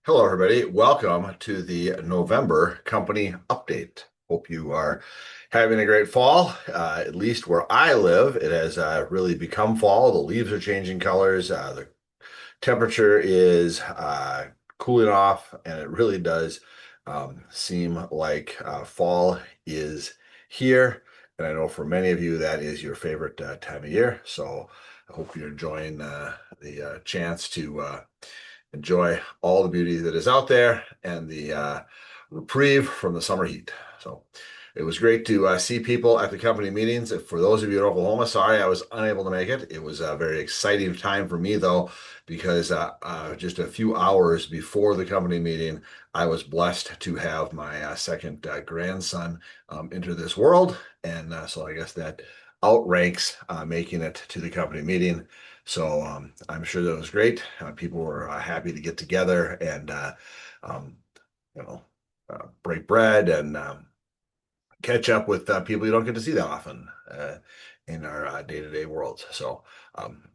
Hello, everybody. Welcome to the November company update. Hope you are having a great fall. At least where I live, it has really become fall. The leaves are changing colors. The temperature is cooling off, and it really does seem like fall is here. And I know for many of you, that is your favorite time of year. So I hope you're enjoying the chance to enjoy all the beauty that is out there and the reprieve from the summer heat. So it was great to see people at the company meetings. For those of you in Oklahoma, sorry I was unable to make it. It was a very exciting time for me, though, because just a few hours before the company meeting, I was blessed to have my second grandson enter this world. And so I guess that outranks making it to the company meeting. So I'm sure that was great. People were happy to get together and um, you know break bread and catch up with people you don't get to see that often in our day-to-day world. So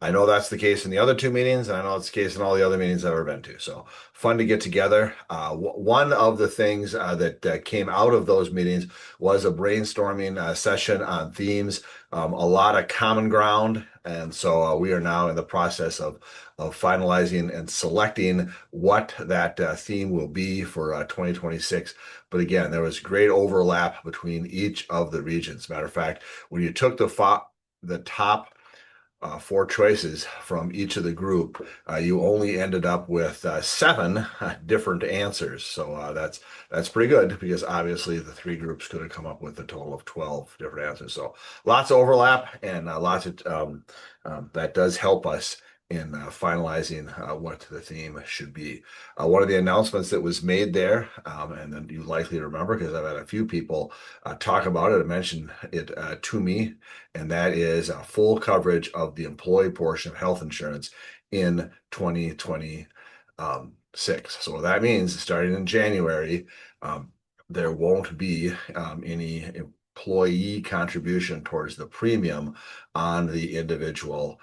I know that's the case in the other two meetings, and I know it's the case in all the other meetings I've ever been to. So fun to get together. One of the things that came out of those meetings was a brainstorming session on themes, a lot of common ground. And so we are now in the process of finalizing and selecting what that theme will be for 2026. But again, there was great overlap between each of the regions. Matter of fact, when you took the top four choices from each of the group, you only ended up with seven different answers. So that's pretty good because obviously the three groups could have come up with a total of 12 different answers. So lots of overlap and lots of that does help us in finalizing what the theme should be. One of the announcements that was made there, and then you likely remember because I've had a few people talk about it and mention it to me, and that is full coverage of the employee portion of health insurance in 2026. So what that means, starting in January, there won't be any employee contribution towards the premium on the individual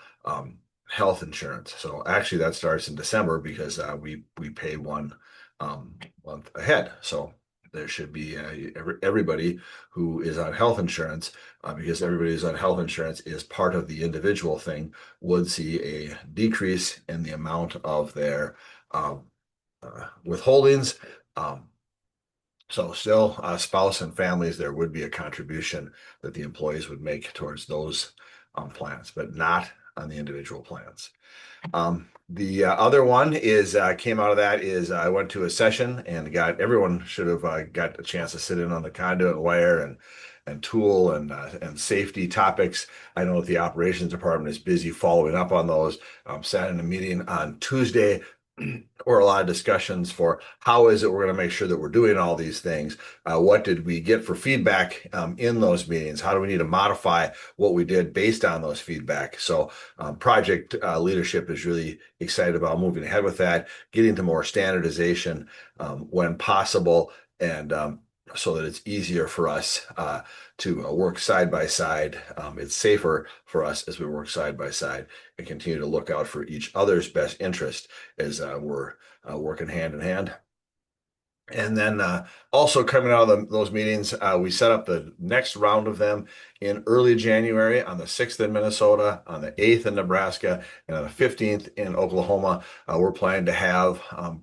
health insurance. So actually, that starts in December because we pay one month ahead. So there should be everybody who is on health insurance, because everybody who's on health insurance is part of the individual thing, would see a decrease in the amount of their um, withholdings. Um, so still, spouse and families, there would be a contribution that the employees would make towards those plans, but not on the individual plans. The other one is came out of that is I went to a session and got everyone should have got a chance to sit in on the conduit wire and tool and safety topics. I know that the operations department is busy following up on those. Sat in a meeting on Tuesday or a lot of discussions for how is it we're going to make sure that we're doing all these things. What did we get for feedback in those meetings? How do we need to modify what we did based on those feedback? So project leadership is really excited about moving ahead with that, getting to more standardization when possible, and so that it's easier for us to work side by side. It's safer for us as we work side by side and continue to look out for each other's best interest as we're working hand in hand. And then also coming out of those meetings, we set up the next round of them in early January on the 6th in Minnesota, on the 8th in Nebraska, and on the 15th in Oklahoma. We're planning to have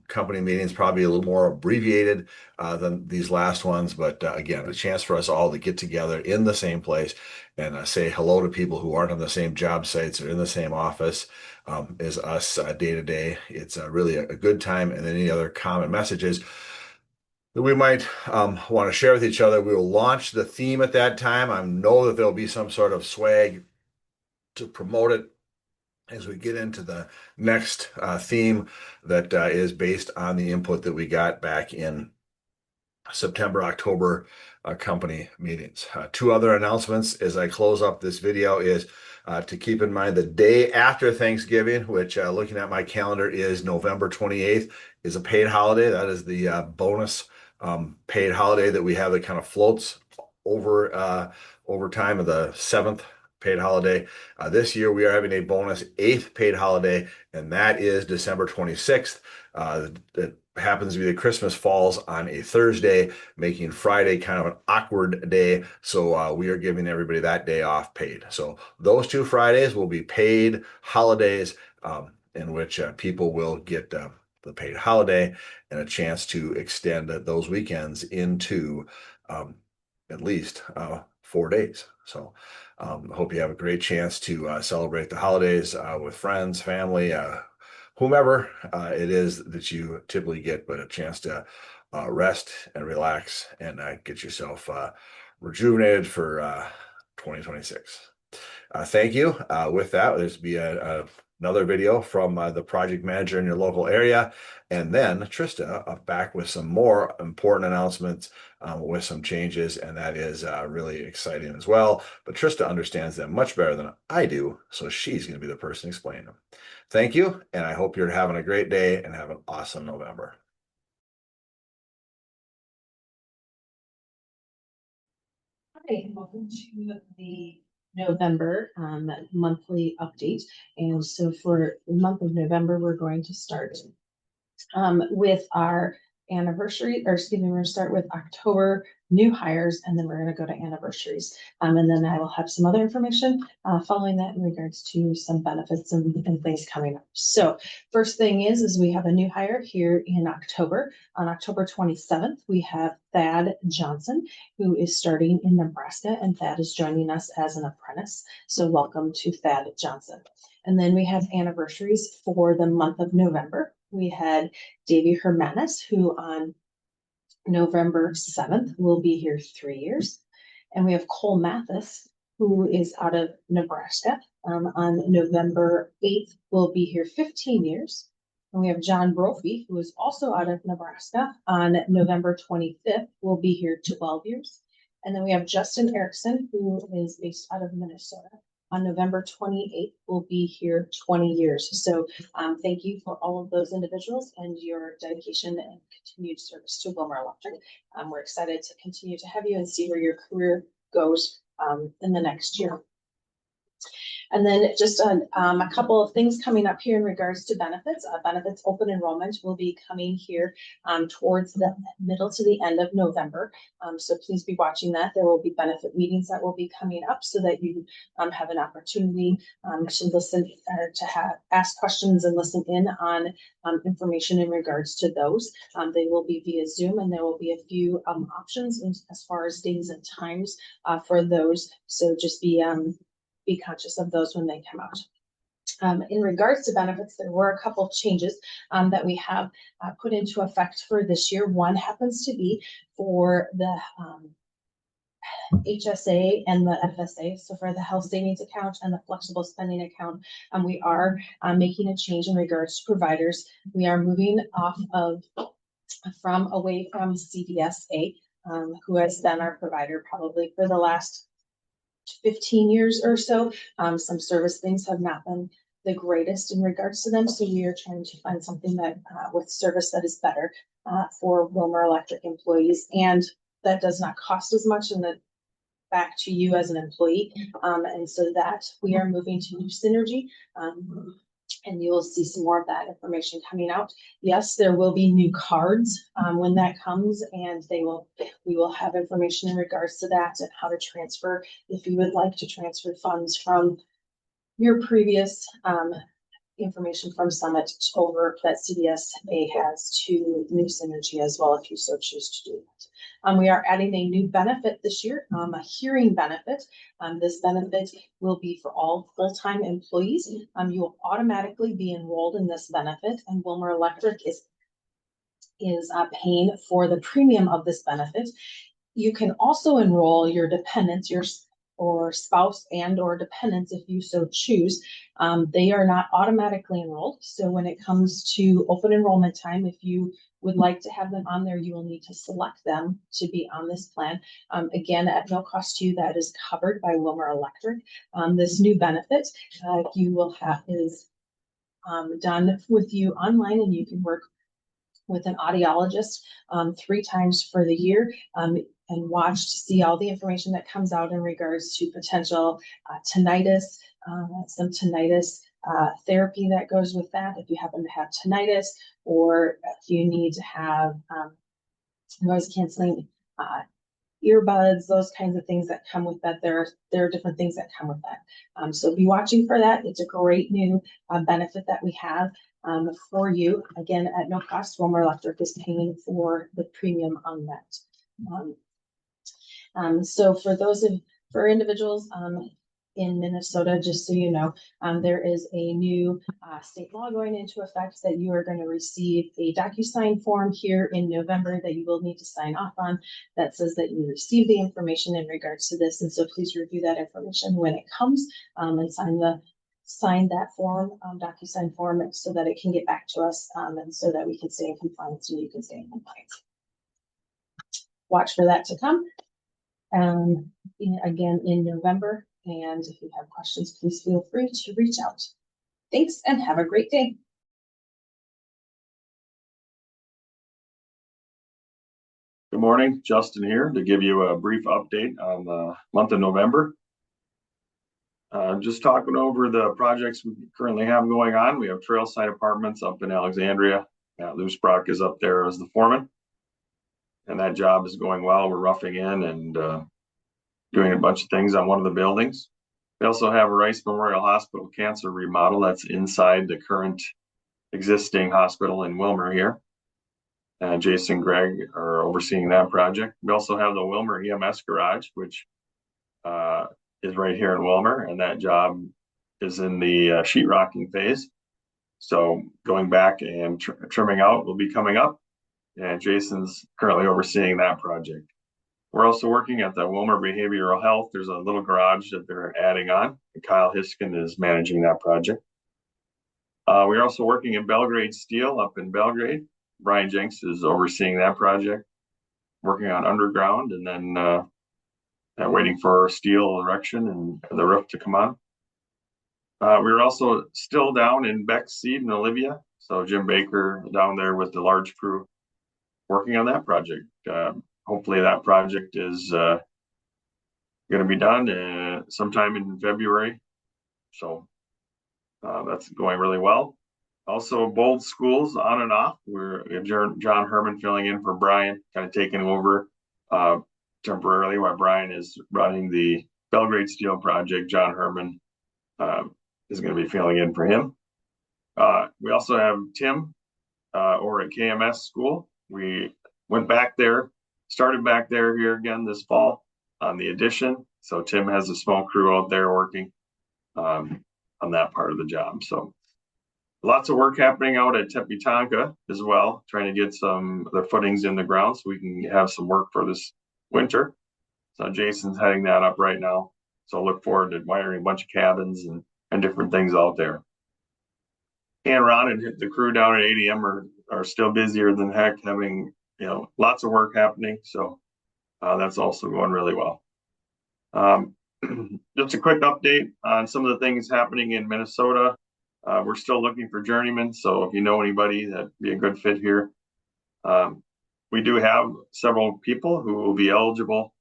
company meetings probably a little more abbreviated than these last ones. But again, a chance for us all to get together in the same place and say hello to people who aren't on the same job sites or in the same office as us day to day. It's really a good time. And any other common messages that we might want to share with each other. We will launch the theme at that time. I know that there'll be some sort of swag to promote it as we get into the next theme that is based on the input that we got back in September, October company meetings. Two other announcements as I close up this video is to keep in mind the day after Thanksgiving, which looking at my calendar is November 28th, is a paid holiday. That is the bonus paid holiday that we have that kind of floats over over time of the seventh paid holiday. This year we are having a bonus 8th paid holiday, and that is December 26th. It happens to be the Christmas falls on a Thursday, making Friday kind of an awkward day. So we are giving everybody that day off paid. So those 2 Fridays will be paid holidays, in which people will get the paid holiday and a chance to extend those weekends into at least 4 days. So I hope you have a great chance to celebrate the holidays with friends, family, whomever it is that you typically get, but a chance to rest and relax and get yourself rejuvenated for 2026. Thank you. With that, there's be another video from the project manager in your local area. And then Trista back with some more important announcements with some changes. And that is really exciting as well. But Trista understands them much better than I do. So she's going to be the person explaining them. Thank you. And I hope you're having a great day and have an awesome November. Hi, welcome to the November monthly update. And so for the month of November, we're going to start with our anniversary, or excuse me, we're going to start with October new hires, and then we're going to go to anniversaries. And then I will have some other information following that in regards to some benefits and things coming up. So first thing is we have a new hire here in October. On October 27th, we have Thad Johnson, who is starting in Nebraska, and Thad is joining us as an apprentice. So welcome to Thad Johnson. And then we have anniversaries for the month of November. We had Davy Hermanis, who on November 7th will be here 3 years. And we have Cole Mathis, who is out of Nebraska. On November 8th will be here 15 years. And we have John Brophy, who is also out of Nebraska. On November 25th will be here 12 years. And then we have Justin Erickson, who is based out of Minnesota. On November 28th will be here 20 years. So thank you for all of those individuals and your dedication and continued service to Wilmer Electric. We're excited to continue to have you and see where your career goes in the next year. And then just a couple of things coming up here in regards to benefits. Benefits open enrollment will be coming here towards the middle to the end of November. So please be watching that. There will be benefit meetings that will be coming up so that you have an opportunity to listen or to ask questions and listen in on information in regards to those. They will be via Zoom, and there will be a few options as far as days and times for those. So just be conscious of those when they come out. In regards to benefits, there were a couple of changes that we have put into effect for this year. One happens to be for the HSA and the FSA. So for the health savings account and the flexible spending account, we are making a change in regards to providers. We are moving away from CDSA, who has been our provider probably for the last 15 years or so. Some service things have not been the greatest in regards to them. So we are trying to find something that with service that is better for Wilmer Electric employees, and that does not cost as much and that back to you as an employee. And so that we are moving to New Synergy. And you will see some more of that information coming out. Yes, there will be new cards when that comes, and we will have information in regards to that and how to transfer if you would like to transfer funds from your previous information from Summit over that CDSA has to New Synergy as well, if you so choose to do that. We are adding a new benefit this year, a hearing benefit. This benefit will be for all full-time employees. You will automatically be enrolled in this benefit, and Wilmer Electric is paying for the premium of this benefit. You can also enroll your dependents, or spouse and or dependents if you so choose. They are not automatically enrolled. So when it comes to open enrollment time, if you would like to have them on there, you will need to select them to be on this plan. Again, at no cost to you, that is covered by Wilmer Electric. This new benefit you will have is done with you online, and you can work with an audiologist 3 times for the year. and watch to see all the information that comes out in regards to potential tinnitus, some tinnitus therapy that goes with that. If you happen to have tinnitus, or if you need to have noise canceling earbuds, those kinds of things that come with that. There are different things that come with that. So be watching for that. It's a great new benefit that we have for you. Again, at no cost, Willmar Electric is paying for the premium on that. So for individuals in Minnesota, just so you know, there is a new state law going into effect that you are going to receive a DocuSign form here in November that you will need to sign off on that says that you received the information in regards to this. And so please review that information when it comes and sign that form, DocuSign form, so that it can get back to us and so that we can stay in compliance and you can stay in compliance. Watch for that to come. Again in November. And if you have questions, please feel free to reach out. Thanks and have a great day. Good morning, Justin here to give you a brief update on the month of November. Just talking over the projects we currently have going on. We have Trailside Apartments up in Alexandria. Lou Sprock is up there as the foreman. And that job is going well. We're roughing in and doing a bunch of things on one of the buildings. We also have a Rice Memorial Hospital cancer remodel that's inside the current existing hospital in Willmar here. Jason and Greg are overseeing that project. We also have the Willmar EMS garage, which is right here in Willmar, and that job is in the sheetrocking phase. So going back and trimming out will be coming up, and Jason's currently overseeing that project. We're also working at the Willmar Behavioral Health. There's a little garage that they're adding on, and Kyle Hiskin is managing that project. We're also working in Belgrade Steel up in Belgrade. Brian Jenks is overseeing that project, working on underground, and then waiting for steel erection and the roof to come on. We're also still down in Beckseed and Olivia. So Jim Baker down there with the large crew working on that project. Hopefully that project is going to be done sometime in February. So that's going really well. Also, Bold Schools on and off. We have John Herman filling in for Brian, kind of taking over temporarily while Brian is running the Belgrade Steel project. John Herman is going to be filling in for him. We also have Tim over at KMS School. We went back there, started back there here again this fall on the addition. So Tim has a small crew out there working on that part of the job. So lots of work happening out at Tepetonka as well, trying to get some of the footings in the ground so we can have some work for this winter. So Jason's heading that up right now. So I look forward to wiring a bunch of cabins and different things out there. And Ron and the crew down at ADM are still busier than heck, having lots of work happening. So that's also going really well. Just a quick update on some of the things happening in Minnesota. We're still looking for journeymen. So if you know anybody that'd be a good fit here, we do have several people who will be eligible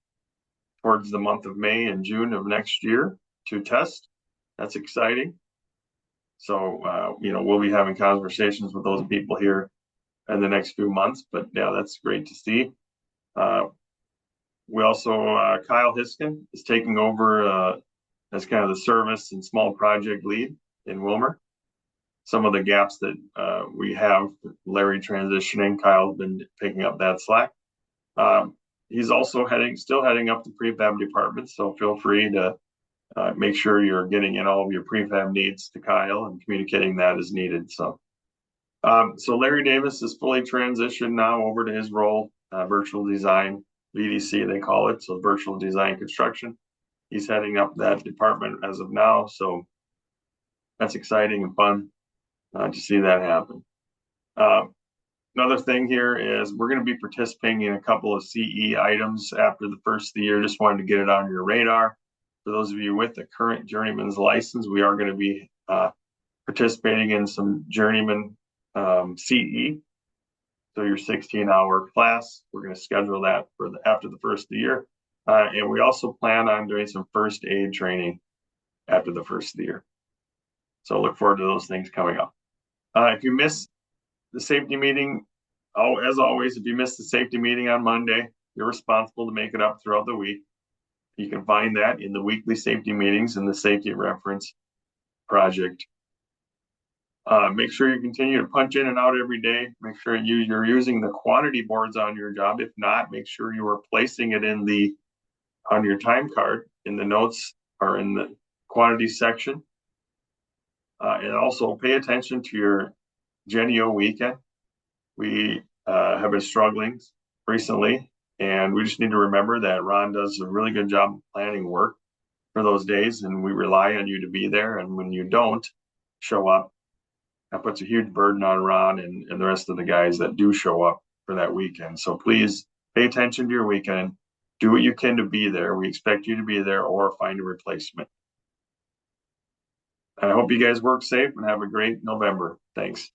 towards the month of May and June of next year to test. That's exciting. So, we'll be having conversations with those people here in the next few months, but yeah, that's great to see. We also, Kyle Hiskin is taking over as kind of the service and small project lead in Willmar. Some of the gaps that we have, Larry transitioning, Kyle's been picking up that slack. He's also still heading up the prefab department, so feel free to make sure you're getting in all of your prefab needs to Kyle and communicating that as needed. So Larry Davis is fully transitioned now over to his role, virtual design, VDC they call it, so virtual design construction. He's heading up that department as of now, so that's exciting and fun to see that happen. Another thing here is we're going to be participating in a couple of CE items after the first of the year. Just wanted to get it on your radar. For those of you with the current journeyman's license, we are going to be participating in some journeyman CE. So your 16-hour class, we're going to schedule that for after the first of the year. And we also plan on doing some first aid training after the first of the year. So look forward to those things coming up. If you miss the safety meeting, as always, if you miss the safety meeting on Monday, you're responsible to make it up throughout the week. You can find that in the weekly safety meetings in the safety reference project. Make sure you continue to punch in and out every day. Make sure you're using the quantity boards on your job. If not, make sure you are placing it on your time card in the notes or in the quantity section. And also pay attention to your Genio weekend. We have been struggling recently, and we just need to remember that Ron does a really good job planning work for those days, and we rely on you to be there. And when you don't show up, that puts a huge burden on Ron and the rest of the guys that do show up for that weekend. So please pay attention to your weekend. Do what you can to be there. We expect you to be there or find a replacement. And I hope you guys work safe and have a great November. Thanks.